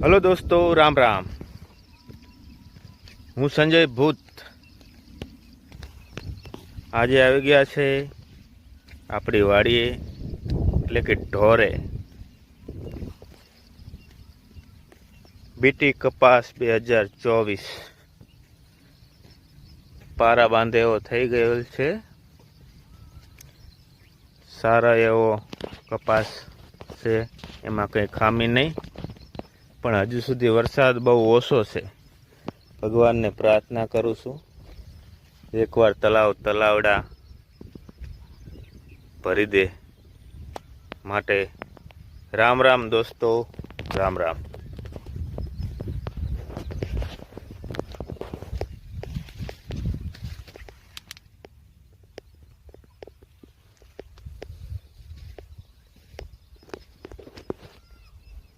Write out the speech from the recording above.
Hello दोस्तों, राम राम। हूँ संजय भूत। आज આવી ગયા છે આપણી વાડીએ, એટલે કે ઢોરે બીટી કપાસ 2024 પારા બાંધે એવો થઈ ગયો છે। સારા એવો કપાસ છે, એમાં કંઈ ખામી નહીં, પણ હજુ સુધી વરસાદ બહુ ઓછો છે। ભગવાનને પ્રાર્થના કરું છું એકવાર તલાવડા ભરી દે માટે। રામ રામ દોસ્તો, રામ રામ।